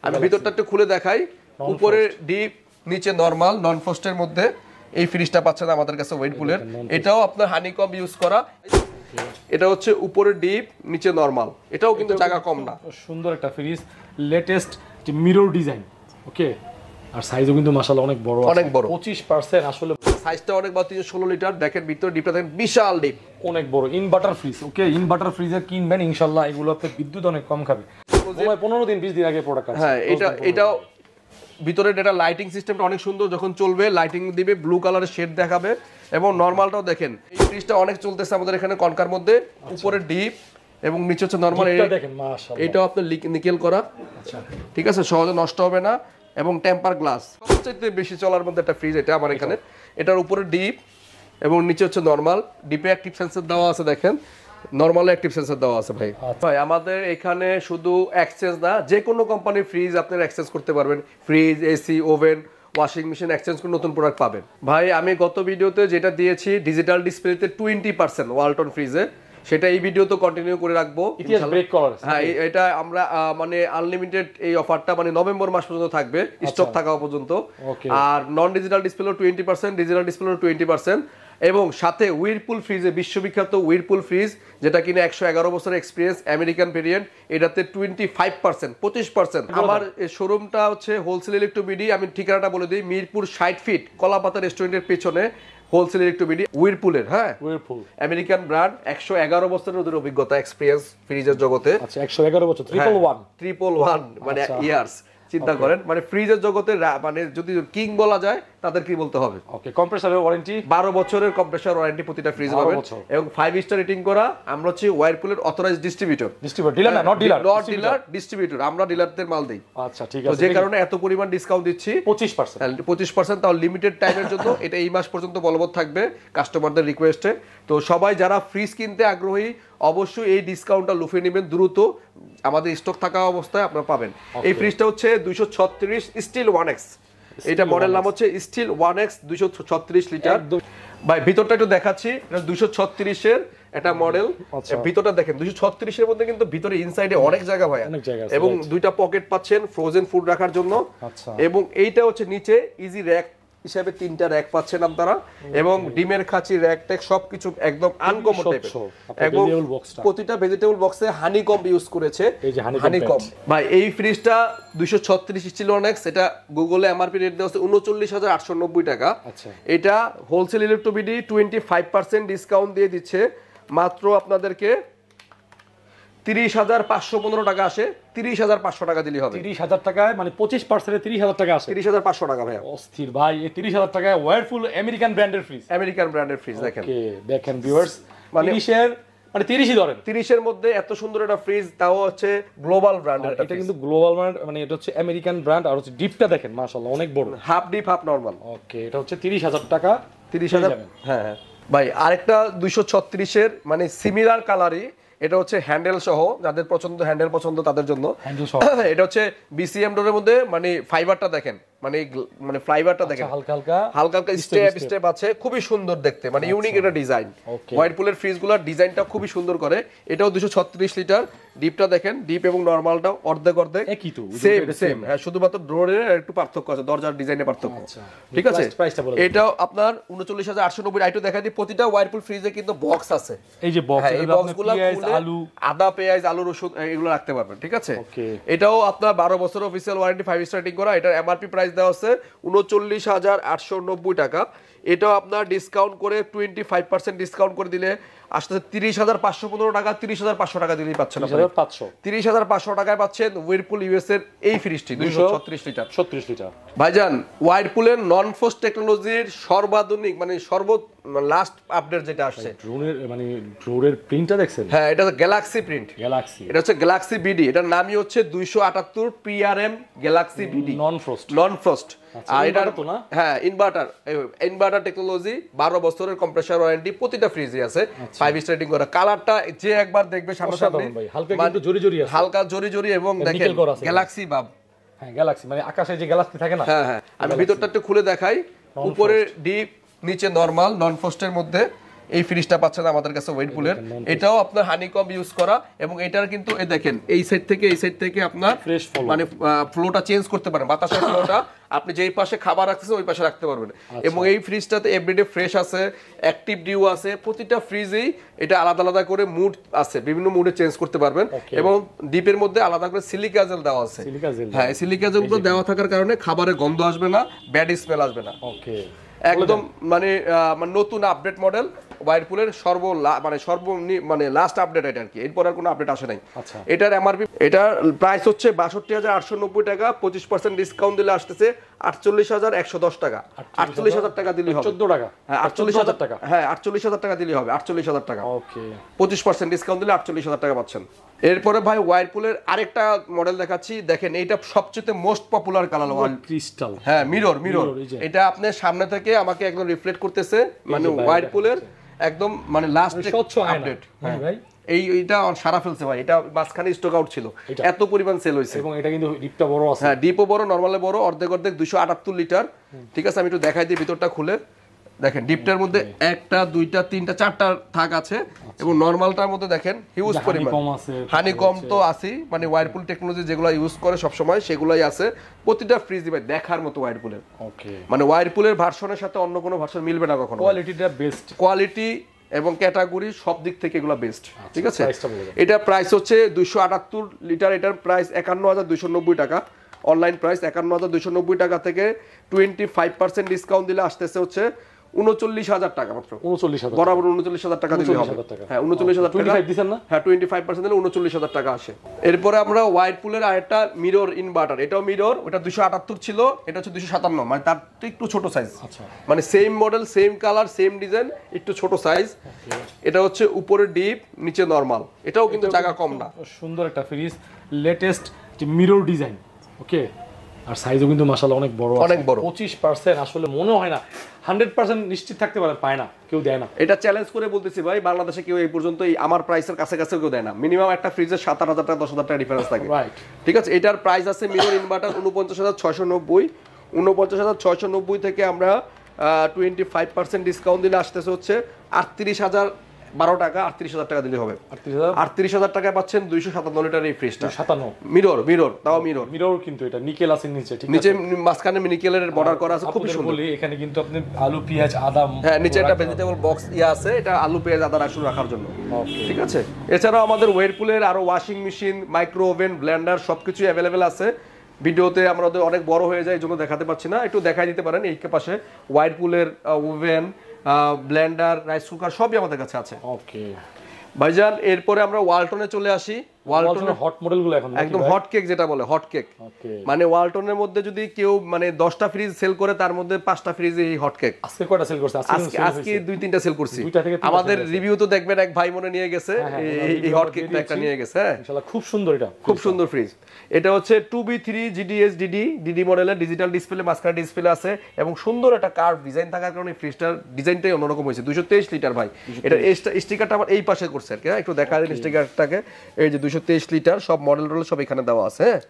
আমি ভিতরটা একটু খুলে দেখাই। উপরে ডিপ, নিচে নরমাল, নন ফ্রস্টের মধ্যে এই ফ্রিজটা পাচ্ছেন আমাদের কাছে ওয়ার্লপুলের। এটাও আপনার হানিকম ইউজ করা। এটা হচ্ছে উপরে ডিপ, নিচে নরমাল, এটাও কিন্তু জায়গা কম না। সুন্দর একটা ফ্রিজ, লেটেস্ট মিরর ডিজাইন। ওকে, আর সাইজও কিন্তু মাশাআল্লাহ অনেক বড়, অনেক বড়, 25% আসলে সাইজটা অনেক বড়, 316 লিটার। দেখেন ভিতরে ডিপটা দেখেন, বিশাল ডিপ, অনেক বড় ইনভার্টার ফ্রিজ। ওকে, ইনভার্টার ফ্রিজে কিনবেন ইনশাআল্লাহ, এগুলোতে বিদ্যুৎ অনেক কম খাবে। 15 দিন 20 দিন আগে প্রোডাক্ট আছে। হ্যাঁ, এটাও ভিতরে এটা লাইটিং সিস্টেমটা অনেক সুন্দর, যখন চলবে লাইটিং দিবে, ব্লু কালারের শেড দেখাবে। এবং নরমালটাও দেখেন, এই ফ্রিজটা অনেক চলতেছে আমাদের এখানে কনকার মধ্যে। উপরে ডিপ এবং নিচে হচ্ছে নরমাল। দেখেন মাশাআল্লাহ, এটাও আপনার নিকেল করা। আচ্ছা, ঠিক আছে, সহজে নষ্ট হবে না। এবং টেম্পার গ্লাস, সবচেয়ে বেশি চলার মধ্যে একটা ফ্রিজ এটা আমার এখানে। এটার উপরে ডিপ এবং নিচে হচ্ছে নরমাল। ডিপে অ্যাক্টিভ সেন্সর দেওয়া আছে, দেখেন নরমালে অ্যাক্টিভ সেন্সর দেওয়া আছে। ভাই ভাই আমাদের এখানে শুধু এক্সচেঞ্জ না, যে কোনো কোম্পানির ফ্রিজ আপনারা এক্সচেঞ্জ করতে পারবেন। Fridge, AC, oven, washing machine exchange করে নতুন প্রোডাক্ট পাবেন। ভাই আমি গত ভিডিওতে যেটা দিয়েছি ডিজিটাল ডিসপ্লেতে 20% ওয়ালটন ফ্রিজে, সেটা এই ভিডিওতে কন্টিনিউ করে রাখবো। হ্যাঁ, এটা আমরা মানে আনলিমিটেড এই অফারটা মানে নভেম্বর মাস পর্যন্ত থাকবে, স্টক থাকা পর্যন্ত। আর নন ডিজিটাল ডিসপ্লেও 20%, ডিজিটাল ডিসপ্লেও 20%। এবং সাথে উইরপুল ফ্রিজে, বিশ্ববিখ্যাত উইরপুল ফ্রিজ, যেটা কিনা 111 বছরের এক্সপিরিয়েন্স, আমেরিকান ভেরিয়েন্ট, এটাতে 25%, 25%। আমার শোরুমটা হচ্ছে হোলসেল ইলেকট্রোবিডি। আমি ঠিকানাটা বলে দিই, মিরপুর 60 ফিট কলাপাতা রেস্টুরেন্টের পেছনে হোলসেল ইলেকট্রোবিডি, উইরপুলের। হ্যাঁ, উইরপুল আমেরিকান ব্র্যান্ড, 111 বছরের ওদের অভিজ্ঞতা, এক্সপিরিয়েন্স ফ্রিজের জগতে। আচ্ছা, 111 বছর, 111 মানে ইয়ার্স। চিন্তা করেন, মানে ফ্রিজের জগতে মানে যদি কিং বলা যায়, তাদের কি বলতে হবে। ওকে, কম্প্রেসরের ওয়ারেন্টি 12 বছরের কম্প্রেসর ওয়ারেন্টি প্রতিটা ফ্রিজে পাবেন। এবং 5 স্টার রেটিং করা। আমরা হচ্ছে ওয়ারপুলের অথরাইজড ডিস্ট্রিবিউটর, ডিলার না, নট ডিলার, ডিস্ট্রিবিউটর। আমরা ডিলারদের মাল দেই। আচ্ছা, ঠিক আছে। তো যে কারণে এত পরিমাণ ডিসকাউন্ট দিচ্ছি, 25%, তাও লিমিটেড টাইমের জন্য। এটা এই মাস পর্যন্ত বলবৎ থাকবে কাস্টমারদের রিকোয়েস্টে। তো সবাই যারা ফ্রিজ কিনতে আগ্রহী, অবশ্যই এই ডিসকাউন্টটা লুফে নেবেন দ্রুত, আমাদের স্টক থাকা অবস্থায় আপনারা পাবেন। এই ফ্রিজটা হচ্ছে 236 স্টিল 1X, এটা মডেল নাম হচ্ছে স্টিল 1X 236 লিটার। ভাই ভিতরটা একটু দেখাচ্ছি, এটা 236 এর একটা মডেল। ভিতরটা দেখেন, 236 এর মধ্যে কিন্তু ভিতরে ইনসাইডে অনেক জায়গা ভাই, এবং দুইটা পকেট পাচ্ছেন ফ্রোজেন ফুড রাখার জন্য। এবং এইটা হচ্ছে নিচে ইজি র‍্যাক হিসাবে 3টা র‍্যাক পাচ্ছেন আপনারা। এবং ডিমের খাঁচি, র‍্যাক ট্যাক সবকিছু একদম আনকমন টাইপের। এবং প্রতিটা ভেজিটেবল বক্সে হানিকম ইউজ করেছে, হানিকম। ভাই এই ফ্রিজটা 236 স্টিল 1X, এটা গুগলে এমআরপি রেট দেওয়া আছে 39,890 টাকা। এটা হোলসেল ইলেকট্রোবিডি 25% ডিসকাউন্ট দিয়ে দিচ্ছে মাত্র আপনাদেরকে 30,515 টাকা আসে। 30,500 টাকা দিলে হবে। 30,000 টাকায় মানে 25% 30,000 টাকা আসে। 30,500 টাকা ভাই, অস্থির ভাই। এই 30,000 টাকায় ওয়ারপুল আমেরিকান ব্র্যান্ডের ফ্রিজ, আমেরিকান ব্র্যান্ডের ফ্রিজ। দেখেন, ওকে দেখেন ভিউয়ার্স, মানে 30ই ধরেন, 30 এর মধ্যে এত সুন্দর একটা ফ্রিজ, তাও হচ্ছে গ্লোবাল ব্র্যান্ডের। এটা কিন্তু গ্লোবাল ব্র্যান্ড, মানে এটা হচ্ছে আমেরিকান ব্র্যান্ড। আর হচ্ছে ডিপটা দেখেন মাশাআল্লাহ অনেক বড়, হাফ ডিপ হাফ নরমাল। ওকে, এটা হচ্ছে 30,000 টাকা। 30,000। হ্যাঁ ভাই, আরেকটা 236 এর মানে সিমিলার কালারই, এটা হচ্ছে হ্যান্ডেল সহ, যাদের পছন্দ হ্যান্ডেল পছন্দ তাদের জন্য। এটা হচ্ছে বিসিএম ডোরের মধ্যে, মানে ফাইবারটা দেখেন, মানে ফ্লাইবারটা দেখেন, হালকা হালকা স্টেপ আছে, খুবই সুন্দর দেখতে, মানে ইউনিক একটা ডিজাইন। ওয়ারপুলের ফ্রিজগুলোর ডিজাইনটা খুবই সুন্দর করে। এটাও 236 লিটার। ডিপটা দেখেন, ডিপ এবং নরমালটাও অর্ধেক অর্ধেক, একই তো, সেম। হ্যাঁ, শুধুমাত্র ডোরের একটু পার্থক্য আছে, দরজার ডিজাইনের পার্থক্য। ঠিক আছে, এটাও আপনার 39,890। আইটো দেখাই দিই, প্রতিটা ওয়ারপুল ফ্রিজে কিন্তু বক্স আছে। এই যে বক্স, এই বক্সগুলো আলু, আদা, পেঁয়াজ, আলু, রসুন এগুলো রাখতে পারবেন। ঠিক আছে, এটাও আপনার 12 বছর অফিসিয়াল ওয়ারেন্টি, 5 স্টার রেটিং করা। এটার এমআরপি প্রাইস দেওয়া আছে 39,890 টাকা। এটাও আপনার ডিসকাউন্ট করে 25% ডিসকাউন্ট করে দিলে আসতে 30,515 টাকা। 30,500 টাকা দিলেই পাচ্ছেন, 30,500 টাকায় পাচ্ছেন উইরপুল ইউএস এর এই ফ্রিজটি 236 লিটার। 36 লিটার ভাইজান, ওয়ারপুলের নন ফোর্স টেকনোলজির সর্বাধুনিক মানে লাস্ট আপডেট যেটা আসছে, ড্রোনের মানে ড্রোরের প্রিন্টটা দেখছেন? হ্যাঁ, এটা গ্যালাক্সি প্রিন্ট, গ্যালাক্সি। এটা হচ্ছে গ্যালাক্সি বিডি, এটার নামই হচ্ছে 278 PRM galaxy BD non frost. আর এটা তো না, হ্যাঁ, ইনভার্টার টেকনোলজি, 12 বছরের কম্প্রেসর ওয়ারেন্টি, প্রতিটা ফ্রিজে আছে, 5 স্টার রেটিং করা। কালারটা যে একবার দেখবে সামনাসামনি, হালকা কিন্তু জরি আছে, হালকা জরি, এবং দেখেন গ্যালাক্সি ভাব। হ্যাঁ, গ্যালাক্সি মানে আকাশে যে গ্যালাক্সি থাকে না। হ্যাঁ, আমি ভিতরটা একটু খুলে দেখাই। উপরে ডিপ, নিচে নরমাল, নন ফ্রস্টের মধ্যে এই ফ্রিজটা পাচ্ছেন আমাদের কাছে ওয়েটপুলের। এটাও আপনার হানিকম ইউজ করা, এবং এটার কিন্তু এই দেখেন এই সাইড থেকে আপনার মানে ফ্লোটা চেঞ্জ করতে পারেন, বাতাসের ফ্লোটা আপনি যেই পাশে খাবার রাখতেছেন ওই পাশে রাখতে পারবেন। এবং এই ফ্রিজটাতে এভরিডে ফ্রেশ আছে, অ্যাক্টিভ ডিউ আছে, প্রতিটা ফ্রিজেই এটা আলাদা আলাদা করে মুড আছে, বিভিন্ন মুডে চেঞ্জ করতে পারবেন। এবং ডিপের মধ্যে আলাদা করে সিলিকা জেল দেওয়া আছে। হ্যাঁ, সিলিকা জেলগুলো দেওয়া থাকার কারণে খাবারের গন্ধ আসবে না, ব্যাড স্মেল আসবে না। ওকে, একদম মানে নতুন আপডেট মডেল ওয়াইরপুলের মানে লাস্ট আপডেট এটা আর কি, এরপর আর কোনো আপডেট আসে নাই। এটার এমআরপি, এটার প্রাইস হচ্ছে 62,890 টাকা, 25% ডিসকাউন্ট দিলে আসতেছে 48,110 টাকা। 48,000 টাকা দিলেই হবে। 14 টাকা? হ্যাঁ, 48,000 টাকা। হ্যাঁ, 48,000 টাকা দিলেই হবে। 48,000 টাকা। ওকে, 25% ডিসকাউন্ট দিলে 48,000 টাকা পাচ্ছেন। এরপরে ভাই ওয়াইরপুলের আরেকটা মডেল দেখাচ্ছি, দেখেন এইটা সবচেয়ে মোস্ট পপুলার কালার, ক্রিস্টাল। হ্যাঁ, মিরর। এটা আপনার সামনে থেকে আমাকে একদম রিফ্লেক্ট করতেছে, মানে ওয়াইরপুলের একদম মানে লাস্ট আপডেট। ভাই এইটা সারা ফেলছে ভাই, এটা মাঝখানে স্টক আউট ছিল, এত পরিমাণ সেল হইছে। এবং এটা কিন্তু ডিপটা বড় আছে। হ্যাঁ, ডিপও বড়, নরমালে বড়, অর্ধেক 278 লিটার। ঠিক আছে, আমি একটু দেখাই দিই ভিতরটা খুলে। দেখেন ডিপটার মধ্যে 1টা 2টা 3টা 4টা থাক আছে, এবং নরমালটার মধ্যে দেখেন হিউজ পরিমাণ হানিকম তো আছে, মানে ওয়াইরপুল টেকনোলজি যেগুলো ইউজ করে সব সময় সেগুলাই আছে প্রতিটা ফ্রিজ ভাই, দেখার মতো ওয়াইরপুলের। ওকে, মানে ওয়াইরপুলের ভার্সনের সাথে অন্য কোনো ভার্সন মিলবে না কখনো। কোয়ালিটিটা বেস্ট, কোয়ালিটি এবং ক্যাটাগরি সব দিক থেকে এগুলো বেস্ট। ঠিক আছে, এটা প্রাইস হচ্ছে 278 লিটার, এটার প্রাইস 51,290 টাকা। অনলাইন প্রাইস 51,290 টাকা থেকে 25% ডিসকাউন্ট দিলে আসতেছে হচ্ছে 39,000 টাকা মাত্র। 39,000 বরাবর 39,000 টাকা দিলে হবে। হ্যাঁ, 39,000 টাকা দিবেন না? হ্যাঁ, 25% দিলে 39,000 টাকা আসে। এরপরে আমরা ওয়াইরপুলের আরেকটা মিরর ইনভার্টার, এটাও মিরর, ওটা 278 ছিল, এটা হচ্ছে 257, মানে তার একটু ছোট সাইজ। আচ্ছা, মানে same model, same colour, same design, একটু ছোট সাইজ। এটা হচ্ছে উপরে ডিপ, নিচে নরমাল। এটাও কিন্তু জায়গা কম না। সুন্দর একটা ফ্রিজ, লেটেস্ট মিরর ডিজাইন। ওকে, আর সাইজও কিন্তু মাশাআল্লাহ অনেক বড়, অনেক বড়। 25% আসলে মনে হয় না, 100% নিশ্চিত থাকতে পায় না, কেউ দেয় না। এটা চ্যালেঞ্জ করে বলতেছি ভাই, বাংলাদেশে কেউ এই পর্যন্ত আমার প্রাইসের কাছে কেউ দেয় না। মিনিমাম একটা ফ্রিজের 7,000 টাকা 10,000 টাকা ডিফারেন্স থাকে। ঠিক আছে, এটার প্রাইস আছে মিরর ইনভার্টার 49,690। 49,690 থেকে আমরা 25% ডিসকাউন্ট দিলে আসতেছে হচ্ছে 38,012 টাকা। 38,000 টাকা দিলে হবে। 38,000 টাকায় পাচ্ছেন 257 লিটার এই ফ্রিজটা। 57 মিরর, তাও মিরর কিন্তু এটা নিকেল আছে নিচে, ঠিক আছে, নিচে মাঝখানে নিকেলের বর্ডার করা আছে, খুব সুন্দর। বলি এখানে কিন্তু আপনি আলু পেঁয়াজ আদা, হ্যাঁ, নিচে একটা ভেজিটেবল বক্স আছে, এটা আলু পেঁয়াজ আদা রাখার জন্য। ঠিক আছে, এছাড়াও আমাদের ওয়েরপুলের আরো washing machine, micro oven, Blender সবকিছু অ্যাভেলেবেল আছে। ভিডিওতে আমরা অনেক বড় হয়ে যায়, এই জন্য দেখাতে পাচ্ছি না, একটু দেখাই দিতে পারেন। এই পাশে ওয়াইরপুলের ওভেন, ব্লেন্ডার, রাইস কুকার সবই আমাদের কাছে আছে। ওকে ভাইজান, এরপরে আমরা ওয়ালটনে চলে আসি। ওয়ালটনের হট মডেলগুলো এখন একদম হট কেক, যেটা বলে হট কেক। মানে ওয়ালটনের মধ্যে যদি কেউ মানে 10টা ফ্রিজ সেল করে, তার মধ্যে 5টা ফ্রিজ এই হট কেক। আজকে কয়টা সেল করছে? আজকে 2-3টা সেল করছি। আমাদের রিভিউ তো দেখবেন, এক ভাই মনে নিয়ে গেছে এই হট কেকটা একটা নিয়ে গেছে। ইনশাআল্লাহ খুব সুন্দর, এটা খুব সুন্দর ফ্রিজ। এটা হচ্ছে 2B3 GDS ডিডি মডেলের, ডিজিটাল ডিসপ্লে, মাঝখানে ডিসপ্লে আছে, এবং সুন্দর একটা কার্ভ ডিজাইন থাকার কারণে ফ্রিজটার ডিজাইনটাই অন্যরকম হয়েছে। 223 লিটার ভাই। এটা স্টিকারটা আমার এই পাশে করছে আর কি, একটু দেখা যায় স্টিকারটাকে। এই যে 223 লিটার, সব মডেল সব এখানে দেওয়া আছে। হ্যাঁ,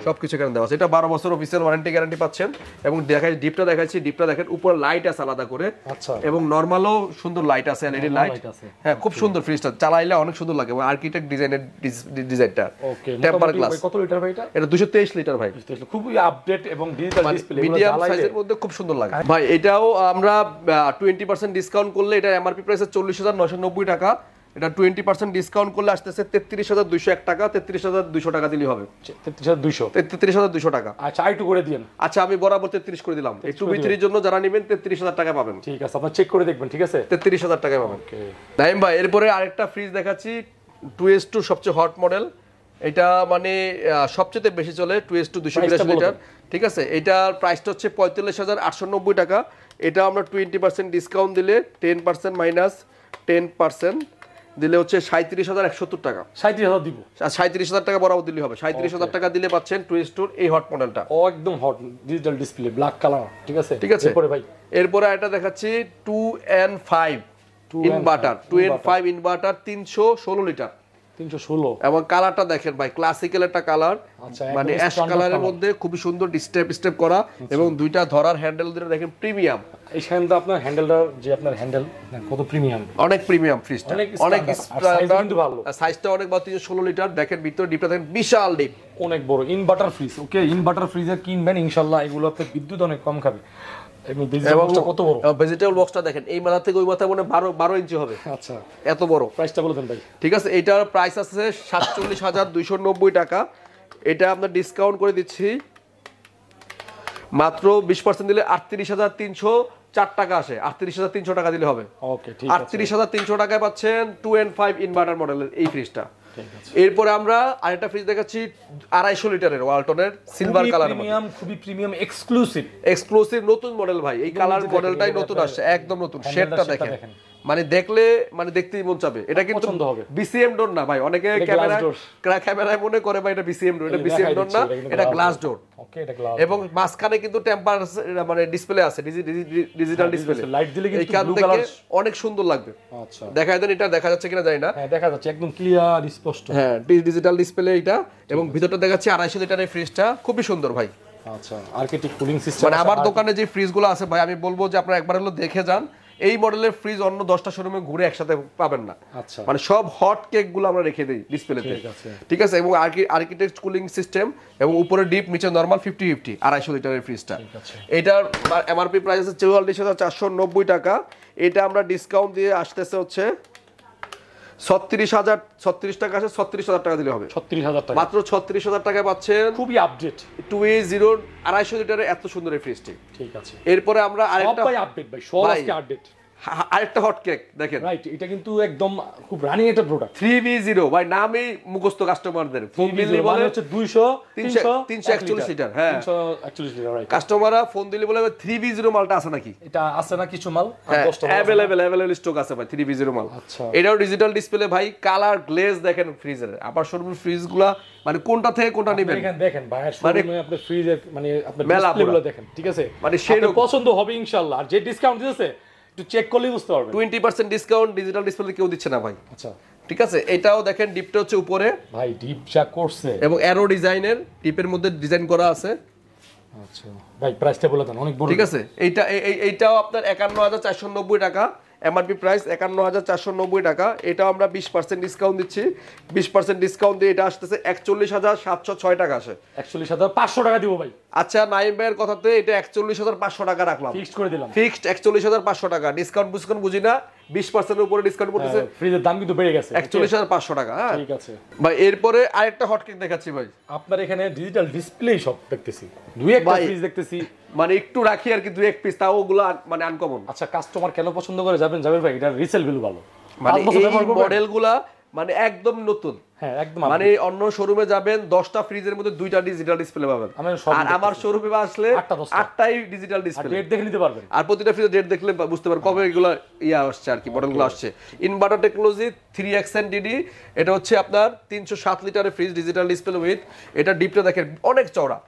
সবকিছু এখানে দেওয়া আছে। এটা 12 বছর অফিসিয়াল ওয়ারেন্টি গ্যারান্টি পাচ্ছেন। এবং ডিপটা দেখাচ্ছি, ডিপটা দেখেন, উপর লাইট আছে আলাদা করে। আচ্ছা, এবং নরমালও সুন্দর লাইট আছে, এলইডি লাইট। হ্যাঁ, খুব সুন্দর ফ্রিজটা, চালাইলে অনেক সুন্দর লাগে। আর্কিটেক্ট ডিজাইনের ডিজাইনটা। ওকে, টেম্পার গ্লাস। কত লিটার ভাই এটা? এটা 223 লিটার ভাই। খুবই আপডেট এবং ডিজিটাল ডিসপ্লে, মিডিয়াম সাইজের মধ্যে খুব সুন্দর লাগে ভাই। এটাও আমরা 20% ডিসকাউন্ট করলে, এটা এমআরপি প্রাইস 40,990 টাকা। এটা 20% ডিসকাউন্ট করলে আসতেছে 33,201 টাকা। 33,200 টাকা দিলেই হবে। 33,200 টাকা। আচ্ছা, আইটু করে দিয়েন। আচ্ছা, আমি বরাবর 33 করে দিলাম। এই 2B3 এর জন্য যারা নেবেন 33,000 টাকা পাবেন। ঠিক আছে, আপনি চেক করে দেখবেন। ঠিক আছে, 33,000 টাকা পাবেন। নাইম ভাই, এরপরে আরেকটা ফ্রিজ দেখাচ্ছি, 2S2 সবচেয়ে হট মডেল। এটা মানে সবচেয়ে বেশি চলে, 2S2 282 লিটার। ঠিক আছে, এটার প্রাইসটা হচ্ছে 45,890 টাকা। এটা আমরা 20% ডিসকাউন্ট দিলে 10% মাইনাস 10% দিলে হচ্ছে 37,170 টাকা। 37,000 দিব। 37,000 টাকা বরাবর দিলে হবে। 37,000 টাকা দিলে পাচ্ছেন 2S2 এই হট মডেলটা। ও একদম hot, digital display, black colour. ঠিক আছে, ঠিক আছে। এরপরে ভাই, এরপরে এটা দেখাচ্ছি 2N5 inverter. 2N5 inverter 316 litre. 316 এবং কালারটা দেখেন ভাই, ক্লাসিক্যাল একটা কালার, আচ্ছা, মানে অ্যাশ কালারের মধ্যে খুবই সুন্দর স্টেপ করা, এবং দুইটা ধরার হ্যান্ডেল দুটো দেখেন প্রিমিয়াম। এইখানে তো আপনার হ্যান্ডেলটা, যে আপনার হ্যান্ডেল কত প্রিমিয়াম, অনেক প্রিমিয়াম ফ্রিজটা, অনেক স্ট্যান্ডার্ড কিন্তু ভালো, সাইজটা অনেক বড়, 316 লিটার। দেখেন ভিতরে ডিপটা দেখেন বিশাল ডিপ, অনেক বড় ইনভার্টার ফ্রিজ। ওকে, ইনভার্টার ফ্রিজে কিনবেন ইনশাআল্লাহ, এগুলো আপনার বিদ্যুৎ অনেক কম খাবে। এবং ভেজিটেবল বক্সটা কত বড়, ভেজিটেবল বক্সটা দেখেন এই মাথা থেকে ওই মাথা মনে 12 ইঞ্চি হবে। আচ্ছা, এত বড়। প্রাইসটা বলে দেন ভাই। ঠিক আছে, এটার প্রাইস আছে 47,290 টাকা। এটা আপনার ডিসকাউন্ট করে দিচ্ছি, মাত্র 20% দিলে 38,304 টাকা আসে। 38,300 টাকা দিলে হবে। ওকে, ঠিক আছে। 38,300 টাকায় পাচ্ছেন 2 and 5 ইনভার্টার মডেলের এই ফ্রিজটা। ঠিক আছে। এরপরে আমরা আরেকটা ফ্রিজ দেখাচ্ছি 250 লিটারের ওয়ালটনের সিলভার কালার, প্রিমিয়াম, খুবই প্রিমিয়াম, এক্সক্লুসিভ নতুন মডেল ভাই। এই কালার মডেলটাই নতুন আসছে, একদম নতুন। শেডটা দেখেন, মানে দেখলে মানে দেখতেই মন চাবে। এটা কিন্তু বিসিএম ডোর না ভাই, অনেকে ক্যামেরায় মনে করে ভাই এটা বিসিএম ডোর, এটা বিসিএম ডোর না, এটা গ্লাস ডোর। ওকে, এটা গ্লাস, এবং মাঝখানে কিন্তু টেম্পার মানে ডিসপ্লে আছে, ডিজিটাল ডিসপ্লে। লাইট দিলে কিন্তু ব্লু কালার অনেক সুন্দর লাগবে। আচ্ছা, দেখায় দেন, এটা দেখা যাচ্ছে কিনা জানি না। হ্যাঁ, দেখা যাচ্ছে একদম ক্লিয়ার স্পষ্ট। হ্যাঁ, ডিজিটাল ডিসপ্লে এটা, এবং ভিতরটা দেখাচ্ছি 250 লিটারের ফ্রিজটা, খুবই সুন্দর ভাই। আচ্ছা, আর্কিটেক্ট কুলিং সিস্টেম। মানে আমার দোকানে যে ফ্রিজগুলো আছে ভাই, আমি বলবো যে আপনারা একবার হলো দেখে যান। এই মডেলের ফ্রিজ অন্য 10টা শোরুমে ঘুরে একসাথে পাবেন না। আচ্ছা, মানে সব হট কেক গুলো আমরা রেখে দেই ডিসপ্লেতে। ঠিক আছে, এবং আর্কিটেক্ট কুলিং সিস্টেম, এবং উপরে ডিপ নিচে নরমাল 50-50 250 লিটারের ফ্রিজটা। এটার এমআরপি প্রাইস আছে 44,490 টাকা। এটা আমরা ডিসকাউন্ট দিয়ে আসতেছে হচ্ছে 36 টাকা আছে, 36,000 টাকা দিলে হবে। 36,000 টাকা, মাত্র 36,000 টাকায় পাচ্ছেন খুবই আপডেট 2A0 250 লিটারের এত সুন্দর এই ফ্রিজটি। ঠিক আছে, এরপরে আমরা আরেকটা আপডেট ভাই, সব আজকে আপডেট। আরেকটা হট কেক দেখেন, রাইট, এটা কিন্তু একদম খুব রানিং একটা প্রোডাক্ট। 3B0 ভাই, নামই মুখস্থ কাস্টমারদের। ফোন দিলে বলে হচ্ছে 200 341 লিটার। হ্যাঁ, 341 লিটার, রাইট। কাস্টমাররা ফোন দিলে বলে 3B0 মালটা আছে নাকি? এটা আছে না কিছু মাল? अवेलेबल স্টক আছে ভাই 3B0 মাল। আচ্ছা, এটাও ডিজিটাল ডিসপ্লে ভাই, কালার গ্লেজ দেখেন ফ্রিজের। আবার শোরুমের ফ্রিজগুলা মানে কোনটা থেকে কোনটা নেবেন দেখেন, দেখেন ভাইয়ের শোরুমে আপনি ফ্রিজের মানে আপনার মেলা ডিসপ্লেগুলো দেখেন। ঠিক আছে, মানে সেটা পছন্দ হবে ইনশাআল্লাহ। আর যে ডিসকাউন্ট দিতেছে একটু চেক করলেই বুঝতে পারবেন। 20% ডিসকাউন্ট ডিজিটাল ডিসপ্লে কেউ দিচ্ছে না ভাই। আচ্ছা, ঠিক আছে, এটাও দেখেন ডিপটা হচ্ছে উপরে ভাই, ডিপ যা করছে, এবং অ্যারো ডিজাইনের, ডিপের মধ্যে ডিজাইন করা আছে। আচ্ছা ভাই, প্রাইসটা বলে দেন, অনেক বড়। ঠিক আছে, এইটাও আপনার 51,490 টাকা। এমআরপি প্রাইস 51,490 টাকা। এটাও আমরা 20% ডিসকাউন্ট দিচ্ছি। 20% ডিসকাউন্ট দিয়ে এটা আসতেছে 41,706 টাকা আসে। 41,500 টাকা দিব ভাই। আচ্ছা, নাইম ভাইয়ের কথাতে এটা 41,500 টাকা রাখলাম, ফিক্সড করে দিলাম। ফিক্সড 41,500 টাকা। ডিসকাউন্ট বুঝি না, 20% এর উপরে ডিসকাউন্ট করতেছে। ফ্রিজের দাম কিন্তু বেড়ে গেছে, 41,500 টাকা। হ্যাঁ, ঠিক আছে ভাই। এরপরে আরেকটা হট কেক দেখাচ্ছি ভাই। আপনার এখানে ডিজিটাল ডিসপ্লে সব দেখতেছি, দুই একটা ফ্রিজ দেখতেছি, মানে একটু রাখি আর কি, 2-1 পিস, তাও ওগুলো মানে আনকমন। আচ্ছা, কাস্টমার কেন পছন্দ করে যাবেন জাবের ভাই, এটা রিসেল ভ্যালু ভালো। মানে এই মডেলগুলা মানে একদম নতুন। হ্যাঁ, একদম। মানে অন্য শোরুমে যাবেন 10টা ফ্রিজের মধ্যে 2টা ডিজিটাল ডিসপ্লে পাবেন, আর আমার শোরুমে আসলে 8টাই ডিজিটাল ডিসপ্লে। ডেট দেখে নিতে পারবেন, আর প্রতিটা ফ্রিজের ডেট দেখলে বুঝতে পারবেন কবে এগুলো আসছে আর কি, মডেলগুলো আসছে। ইনভার্টার টেকনোলজি 3XNDD, এটা হচ্ছে আপনার 307 লিটারের ফ্রিজ, ডিজিটাল ডিসপ্লে উইথ। এটা ডিপটা দেখেন অনেক চওড়া,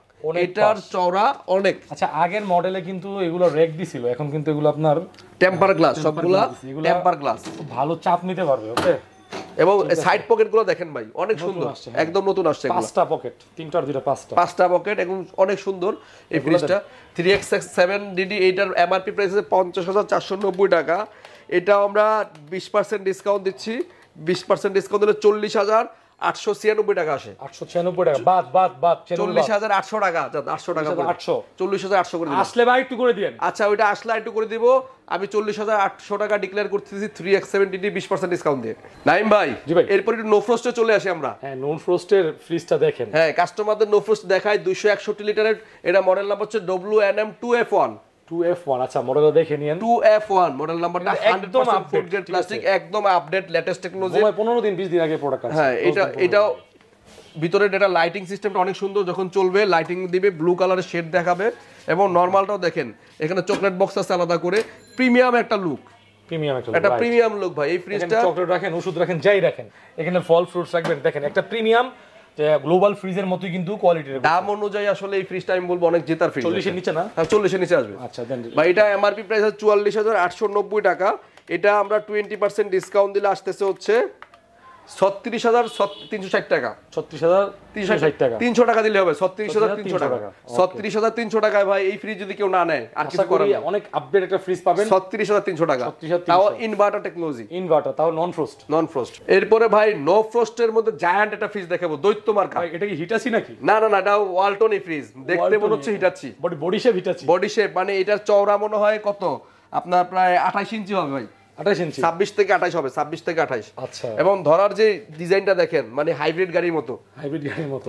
এটার চওড়া অনেক। আচ্ছা, আগের মডেলে কিন্তু এগুলো রেক দিছিল, এখন কিন্তু এগুলো আপনার টেম্পার গ্লাস, সবগুলা টেম্পার গ্লাস, খুব ভালো চাপ নিতে পারবে। ওকে, এবং সাইড পকেটগুলো দেখেন ভাই অনেক সুন্দর, একদম নতুন আসছে। 5টা পকেট, 3টার 2টা, 5টা পকেট, একদম অনেক সুন্দর এই ফ্রিজটা। 3X7DD, এইটার এমআরপি প্রাইস আছে 50,490 টাকা। এটাও আমরা 20% ডিসকাউন্ট দিচ্ছি। 20% ডিসকাউন্ট দিলে 40,896 টাকা আসে। 896 টাকা বাদ 40,800 টাকা, 800 টাকা 40,800 করে দিন। আসলে ভাই একটু করে দিন। আচ্ছা, ওইটা আসলে একটু করে দিব। আমি 40,800 টাকা ডিক্লেয়ার করতেছি 3X7DD 20% ডিসকাউন্ট দিয়ে। নাইম ভাই, এরপর একটু নো ফ্রস্টে চলে আসি আমরা। হ্যাঁ, নন ফ্রস্টের ফ্রিজটা দেখেন। হ্যাঁ, কাস্টমারদের নো ফ্রস্ট দেখায় 261 লিটারের। এটা মডেল নাম্বার হচ্ছে WNM2F1। আচ্ছা, মডেলটা দেখে নিন। 2F1 মডেল নাম্বারটা, 100% ফুড গ্রেড প্লাস্টিক, একদম আপডেট লেটেস্ট টেকনোলজি। 15 দিন 20 দিন আগে প্রোডাক্ট আছে। হ্যাঁ, এটাও ভিতরে এটা লাইটিং সিস্টেমটা অনেক সুন্দর, যখন চলবে লাইটিং দিবে, ব্লু কালারের শেড দেখাবে। এবং নরমালটাও দেখেন, এখানে চকলেট বক্স আছে আলাদা করে, প্রিমিয়াম একটা লুক, একটা প্রিমিয়াম লুক ভাই। এই ফ্রিজটা চকলেট রাখেন, ওষুধ রাখেন, যাই রাখেন, এখানে ফল ফ্রুটস রাখবেন, দেখেন একটা প্রিমিয়াম গ্লোবাল ফ্রিজের মতোই কিন্তু কোয়ালিটির। দাম অনুযায়ী আসলে এই ফ্রিজটা আমি বলবো অনেক জেতার ফ্রিজ। 40 এর নিচে না? হ্যাঁ, 40 এর নিচে আসবে। আচ্ছা দেন ভাই, এটা এমআরপি প্রাইস আছে 44,890 টাকা। এটা আমরা 20% ডিসকাউন্ট দিলে আসতেছে হচ্ছে 36,360 টাকা। 36,360 টাকা, 300 টাকা দিলে হবে। 36,300 টাকা। 36,300 টাকায় ভাই এই ফ্রিজ যদি কেউ না নেয় আর কিছু করার নেই। অনেক আপডেট একটা ফ্রিজ পাবেন 36,300 টাকা, তাও ইনভার্টার টেকনোলজি, ইনভার্টার, তাও নন ফ্রস্ট। এরপরে ভাই নো ফ্রস্টের মধ্যে জায়ান্ট একটা ফ্রিজ দেখাবো, দৈত্য মার্কা। ভাই এটা কি হিটাচি নাকি? না না না, এটা ওয়ালটন এই ফ্রিজ, দেখতে মনে হচ্ছে Hitachi, body shape Hitachi, body shape. মানে এটার চওড়া মনে হয় কত আপনার প্রায় 28 ইঞ্চি হবে ভাই, 28 ইঞ্চি, 26 থেকে 28 হবে, 26 থেকে 28। আচ্ছা, এবং ধরার যে ডিজাইনটা দেখেন মানে হাইব্রিড গাড়ির মতো,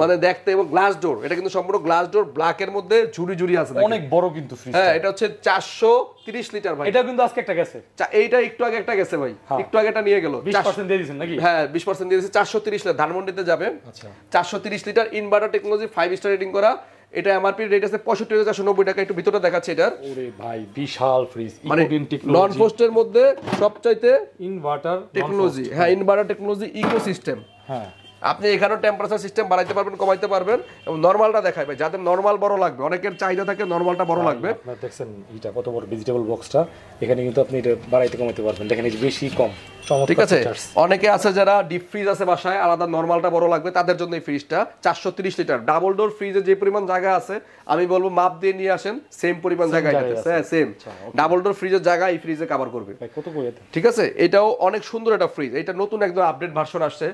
মানে দেখতে, এবং গ্লাস ডোর, এটা কিন্তু সম্পূর্ণ গ্লাস ডোর, ব্ল্যাক এর মধ্যে ঝুরি ঝুরি আছে, অনেক বড় কিন্তু ফ্রিজ। হ্যাঁ, এটা হচ্ছে 430 লিটার ভাই। এটা কিন্তু আজকে একটা গেছে, এইটা একটু আগে একটা গেছে ভাই, একটু আগে এটা নিয়ে গেল, 20% দিয়ে দিয়েছেন নাকি? হ্যাঁ 20% দিয়ে দিয়েছে। 430 লিটার ধানমন্ডিতে যাবে। আচ্ছা, 430 litre inverter technology, 5 star rating করা। এটা এমআরপি রেট আছে 65,490 টাকা। একটু ভিতরটা দেখাচ্ছে এটার। ওরে ভাই বিশাল ফ্রিজ, মানে নন ফ্রস্টের মধ্যে সবচাইতে ইনভার্টার টেকনোলজি। হ্যাঁ, ইনভার্টার টেকনোলজি ইকোসিস্টেম। হ্যাঁ, আপনি এখানেও টেম্পারেচার সিস্টেম বাড়াইতে পারবেন, কমাইতে পারবেন, এবং নরমালটা দেখাবে যাদের নরমাল বড় লাগবে, অনেকের চাহিদা থাকে নরমালটা বড় লাগবে। আপনারা দেখছেন এটা কত বড় ভেজিটেবল বক্সটা, এখানে কিন্তু আপনি এটা বাড়াইতে কমাইতে পারবেন। দেখেন এই বেশি কম, ঠিক আছে। অনেকে আছে যারা ডিপ ফ্রিজ আছে বাসায়, আলাদা নরমালটা বড় লাগবে, তাদের জন্য এই ফ্রিজটা 430 লিটার ডাবল ডোর ফ্রিজে যে পরিমাণ জায়গা আছে, আমি বলবো মাপ দিয়ে নিয়ে আসেন, সেম পরিমাণ জায়গা এটাতে। হ্যাঁ, সেম ডাবল ডোর ফ্রিজের জায়গা এই ফ্রিজে কভার করবে। কত কইতে, ঠিক আছে। এটাও অনেক সুন্দর একটা ফ্রিজ, এটা নতুন একদম আপডেট ভার্সন আসছে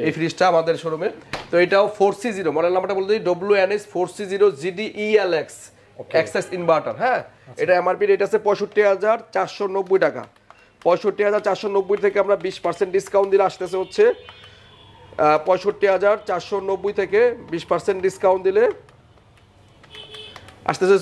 এই ফ্রিজটা আমাদের শোরুমে। তো এটাও 4C0 মডেল নাম্বারটা বলে দিই, WNS 4C0 GDELX XS inverter. হ্যাঁ, এটা এমআরপি রেট আছে 65,490 টাকা। 65,490 থেকে আমরা 20% ডিসকাউন্ট দিলে আসতেছে হচ্ছে 65,490 থেকে 20% ডিসকাউন্ট দিলে আসতেছে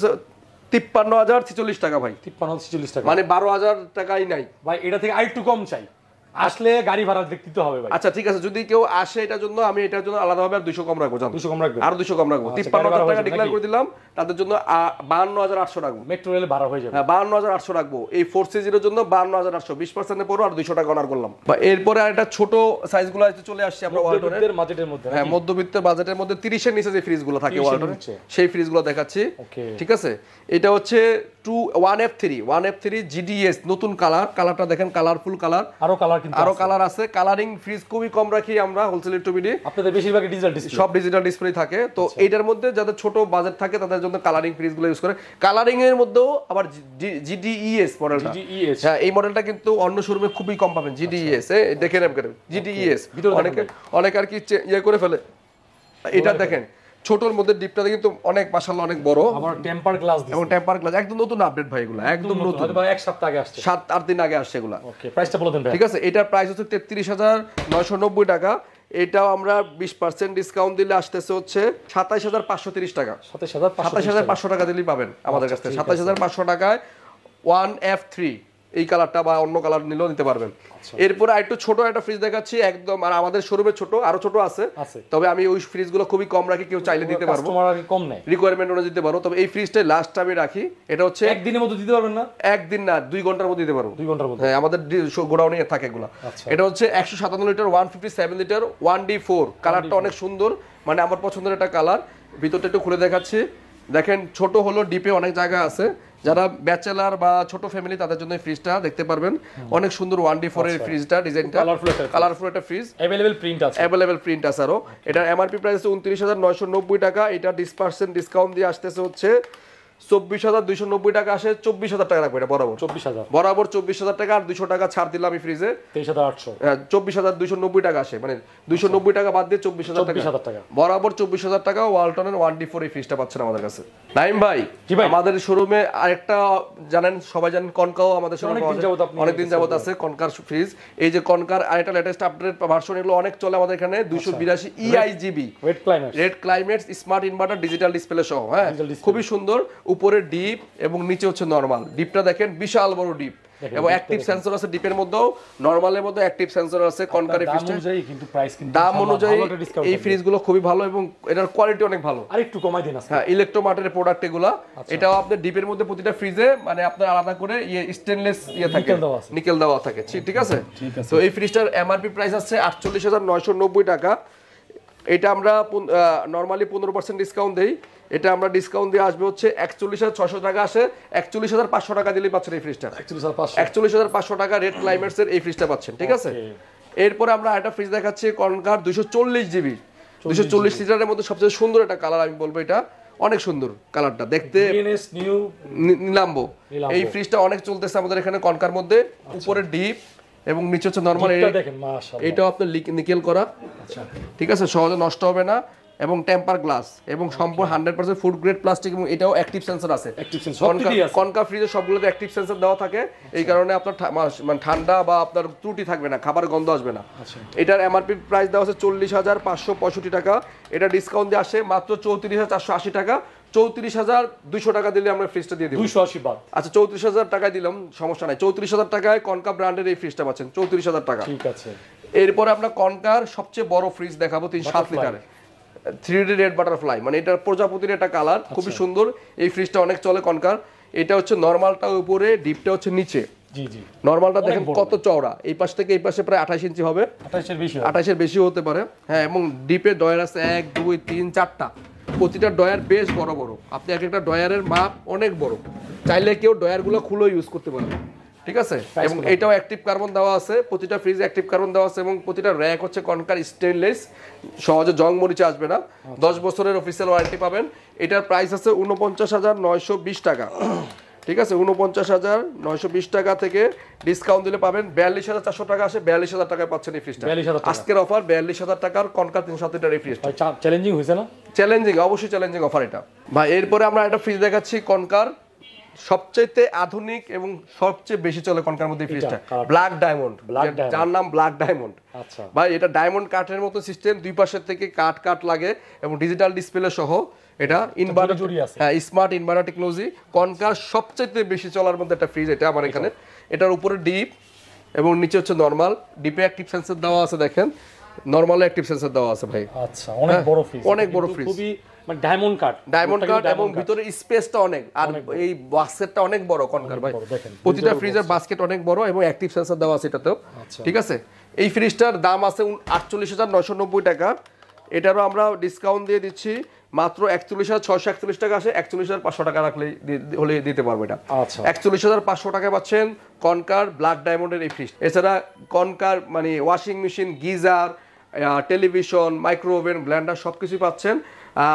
53,046 টাকা ভাই। 53,046 টাকা, মানে 12,000 টাকাই নাই ভাই। এটা থেকে আরেকটু কম চাই, আসলে গাড়ি ভাড়া দেখতে হবে ভাই। আচ্ছা ঠিক আছে, যদি কেউ আসে এটার জন্য, আমি এটার জন্য আলাদাভাবে আর 200 কম রাখবো, জান 200 কম রাখবেন, আর 200 কম রাখবো। 53,000 টাকা ডিক্লেয়ার করে দিলাম, তাদের জন্য 52,800 রাখবো। মেট্রো রেলে ভাড়া হয়ে যাবে। হ্যাঁ, 52,800 রাখবো এই 4C0 এর জন্য, 52,800 20% পড়ো, আর 200 টাকা অনার করলাম। এরপরে আরেকটা ছোট সাইজগুলো চলে আসছে আমরা ওয়ালটনের বাজেটের মধ্যে। হ্যাঁ, মধ্যবিত্তের বাজেটের মধ্যে 30 এর নিচে যে ফ্রিজগুলো থাকে ওয়ালটনের, সেই ফ্রিজগুলো দেখাচ্ছি। ঠিক আছে, এটা হচ্ছে 1F3 GDS নতুন কালারটা দেখেন, কালারফুল কালার, আরো কালার আছে। কালারিং ফ্রিজ খুবই কম রাখি আমরা হোলসেল টুবিডি, আপনাদের বেশিরভাগ ডিজিটাল ডিসপ্লে, সব ডিজিটাল ডিসপ্লে থাকে। তো এইটার মধ্যে যাদের ছোট বাজেট থাকে তাদের জন্য কালারিং ফ্রিজগুলো ইউজ করে। কালারিং এর মধ্যেও আবার GDES মডেলটা, হ্যাঁ এই মডেলটা কিন্তু অন্য শোরুমে খুবই কম পাবেন। GDES দেখে নেবেন, GDES অনেক আর কি ইয়ে করে ফেলে। এটা দেখেন ছোটর মধ্যে ডিপটা কিন্তু অনেক মাশাআল্লাহ অনেক বড়, আবার টেম্পার গ্লাস দিছে, এবং টেম্পার গ্লাস একদম নতুন আপডেট ভাই, এগুলো একদম নতুন, হয়তো এক সপ্তাহ আগে আসছে, 7-8 দিন আগে আসছে এগুলো। ওকে, প্রাইসটা বলে দেন ভাই। ঠিক আছে, এটার প্রাইস হচ্ছে 33,990 টাকা। এটাও আমরা 20% ডিসকাউন্ট দিলে আসতেছে হচ্ছে 27,530 টাকা। 27,500 টাকা দিলেই পাবেন আমাদের কাছ থেকে। 27,500 টাকায় 1F3 এই কালারটা, বা অন্য কালার নিলেও নিতে পারবেন। এরপরে আরেকটু ছোট একটা ফ্রিজ দেখাচ্ছি একদম, আর আমাদের শোরুমে ছোট আরো ছোট আছে, তবে আমি ওই ফ্রিজগুলো খুবই কম রাখি, কেউ চাইলে দিতে পারবো, কম নেই, রিকোয়ারমেন্ট অনুযায়ী দিতে পারবো। তবে এই ফ্রিজটা লাস্ট আমি রাখি, এটা হচ্ছে একদিনের মধ্যে দিতে পারবেন না? একদিন না, 2 ঘন্টার মধ্যে দিতে পারবো। 2 ঘন্টার মধ্যে, হ্যাঁ, আমাদের গোডাউনে থাকে এগুলো। এটা হচ্ছে 157 লিটার 157 লিটার 1D4, কালারটা অনেক সুন্দর, মানে আমার পছন্দের একটা কালার। ভিতরটা একটু খুলে দেখাচ্ছি, দেখেন ছোট হলো, ডিপে অনেক জায়গা আছে। যারা ব্যাচেলার বা ছোট ফ্যামিলি তাদের জন্য এই ফ্রিজটা দেখতে পারবেন, অনেক সুন্দর 1D4 এর ফ্রিজটা, ডিজাইনটা কালারফুল একটা ফ্রিজ, अवेलेबल প্রিন্ট আছে আরো। এটার এমআরপি প্রাইস হচ্ছে 29,990 টাকা। এটা 20% ডিসকাউন্ট দিয়ে আসতেছে হচ্ছে 24,290 টাকা, আসে 24,000 টাকা রাখবো। এটা বরাবর 24,000 টাকা, আর 200 টাকা ছাড় দিলাম এই ফ্রিজে, 23,800। 24,290 টাকা আসে, মানে 290 টাকা বাদ দিয়ে 24,000 টাকা, বরাবর 24,000 টাকা। ওয়ালটনের 1D4 এই ফ্রিজটা পাচ্ছেন আমাদের কাছে। নাইম ভাই, আমাদের শোরুমে আরেকটা জানেন, সবাই জানেন কনকাও আমাদের শোরুমে অনেকদিন যাবত আছে, কনকার ফ্রিজ। এই যে কনকার আরেকটা লেটেস্ট আপডেট ভার্সন, এগুলো অনেক চলে আমাদের এখানে। 282 EIGB red climate smart inverter digital display সহ। হ্যাঁ, খুবই সুন্দর। উপরে ডিপ এবং নিচে হচ্ছে নরমাল। ডিপটা দেখেন বিশাল বড় ডিপ, এবং অ্যাক্টিভ সেন্সর আছে ডিপের মধ্যেও, নরমালের মধ্যে অ্যাক্টিভ সেন্সর আছে। কনকার দাম অনুযায়ী এই ফ্রিজগুলো খুবই ভালো, এবং এটার কোয়ালিটি অনেক ভালো। আরেকটু কমাই দিন। হ্যাঁ, ইলেকট্রোমার্টের প্রোডাক্ট এগুলো। এটাও আপনার ডিপের মধ্যে প্রতিটা ফ্রিজে মানে আপনার আলাদা করে স্টেনলেস থাকে, নিকেল দেওয়া থাকে। ঠিক আছে। তো এই ফ্রিজটার এমআরপি প্রাইস আছে 48,990 টাকা। এটা আমরা নরমালি 15% ডিসকাউন্ট দেই, এটা আমরা ডিসকাউন্ট দিয়ে আসবে হচ্ছে 41,600 টাকা, আসে 41,500 টাকা দিলেই পাচ্ছেন এই ফ্রিজটা। 41,500 টাকা রেড ক্লাইমেটস এর এই ফ্রিজটা পাচ্ছেন। ঠিক আছে, এরপরে আমরা একটা ফ্রিজ দেখাচ্ছি কনকার 240 জিবি 240 লিটারের মধ্যে সবচেয়ে সুন্দর একটা কালার আমি বলবো, এটা অনেক সুন্দর কালারটা দেখতে, নিলাম্বো। এই ফ্রিজটা অনেক চলতেছে আমাদের এখানে কনকার মধ্যে, উপরে ডিপ এবং নিচে হচ্ছে নরমাল। এটাও আপনার নিকেল করা, ঠিক আছে, সহজে নষ্ট হবে না, এবং টেম্পার গ্লাস এবং সম্পূর্ণ 100% ফুড গ্রেড প্লাস্টিক, এবং এটাও অ্যাক্টিভ সেন্সর আছে। কনকা ফ্রিজে সবগুলোতে অ্যাক্টিভ সেন্সর দেওয়া থাকে, এই কারণে আপনার মানে ঠান্ডা বা আপনার ত্রুটি থাকবে না, খাবার গন্ধ আসবে না। এটার এমআরপি প্রাইস দেওয়া আছে 40,565 টাকা, এটা ডিসকাউন্ট দিয়ে আসে মাত্র 34,480 টাকা। 34,200 টাকা দিলে আমরা ফ্রিজটা দিয়ে দিব। 280 বাদ, আচ্ছা 34,000 টাকায় দিলাম, সমস্যা নাই। 34,000 টাকায় কনকা ব্র্যান্ডের এই ফ্রিজটা পাচ্ছেন, 34,000 টাকা। ঠিক আছে। এরপরে আমরা কনকার সবচেয়ে বড় ফ্রিজ দেখাবো, 7 লিটারের 3D রেড বাটারফ্লাই, মানে এটার প্রজাপতির একটা কালার, খুবই সুন্দর। এই ফ্রিজটা অনেক চলে কনকার। এটা হচ্ছে নরমালটা উপরে, ডিপটা হচ্ছে নিচে। জি জি, নরমালটা দেখেন কত চওড়া, এই পাশ থেকে এই পাশে প্রায় 28 ইঞ্চি হবে, 28-এর বেশি হতে পারে। হ্যাঁ, এবং ডিপে ডয়ার আছে 1 2 3 4টা, প্রতিটা ডয়ার বেশ বড় বড়। আপনি এক একটা ডয়ারের মাপ অনেক বড়, চাইলে কেউ ডয়ারগুলো খুলে ইউজ করতে পারবে, ঠিক আছে। এবং এটাও অ্যাক্টিভ কার্বন দেওয়া আছে, প্রতিটা ফ্রিজে অ্যাক্টিভ কার্বন দেওয়া আছে, এবং প্রতিটা র‍্যাক হচ্ছে কনকার স্টেনলেস, সহজে জং মরিচা আসবে না। 10 বছরের অফিসিয়াল ওয়ারেন্টি পাবেন। এটার প্রাইস আছে 49,920 টাকা, ঠিক আছে। 49,920 টাকা থেকে ডিসকাউন্ট দিলে পাবেন 42,400 টাকা আসে, 42,000 টাকায় পাচ্ছেন এই ফ্রিজটা। আজকের অফার 42,000 টাকার কনকার 307 লিটার এই ফ্রিজটা। চ্যালেঞ্জিং হয়েছে না? চ্যালেঞ্জিং, অবশ্যই চ্যালেঞ্জিং অফার এটা ভাই। এরপরে আমরা একটা ফ্রিজ দেখাচ্ছি কনকার সবচেয়ে আধুনিক এবং সবচেয়ে বেশি চলে কনকার মধ্যে ফ্রিজটা, ব্ল্যাক ডায়মন্ড, যার নাম ব্ল্যাক ডায়মন্ড। আচ্ছা ভাই, এটা ডায়মন্ড কাঠের মতো সিস্টেম, দুই পাশের থেকে কাঠ লাগে, এবং ডিজিটাল ডিসপ্লে সহ। এটা ইনভার্টার, হ্যাঁ, স্মার্ট ইনভার্টার টেকনোলজি। কনকার সবচেয়ে বেশি চলার মধ্যে একটা ফ্রিজ এটা আমার এখানে। এটার উপরে ডিপ এবং নিচে হচ্ছে নরমাল। ডিপে অ্যাক্টিভ সেন্সর দেওয়া আছে, দেখেন, নরমালে অ্যাক্টিভ সেন্সর দেওয়া আছে ভাই। আচ্ছা, অনেক বড় ফ্রিজ, অনেক বড় ফ্রিজ, খুবই মানে ডায়মন্ড কাট, এবং ভিতরে স্পেসটা অনেক, আর এই বাস্কেটটা অনেক বড় কনকার ভাই। প্রতিটা ফ্রিজের বাস্কেট অনেক বড় এবং অ্যাক্টিভ সেন্সর দেওয়া আছে এটাতেও, ঠিক আছে। এই ফ্রিজটার দাম আছে 48,990 টাকা। এটারও আমরা ডিসকাউন্ট দিয়ে দিচ্ছি মাত্র 41,641 টাকা আসে, 41,500 টাকা রাখলে হলে দিতে পারবো এটা। 41,500 টাকায় পাচ্ছেন কনকার ব্ল্যাক ডায়মন্ডের এই ফ্রিজ। এছাড়া কনকার মানে washing machine, geyser, television, micro oven, blender সবকিছু পাচ্ছেন।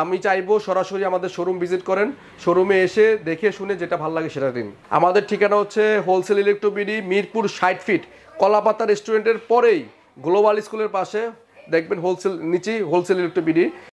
আমি চাইবো সরাসরি আমাদের শোরুম ভিজিট করেন, শোরুমে এসে দেখে শুনে যেটা ভালো লাগে সেটা দিন। আমাদের ঠিকানা হচ্ছে হোলসেল ইলেকট্রোবিডি, মিরপুর 60 ফিট, কলাপাতা রেস্টুরেন্টের পরেই গ্লোবাল স্কুলের পাশে, দেখবেন হোলসেল নিচেই হোলসেল ইলেকট্রোবিডি।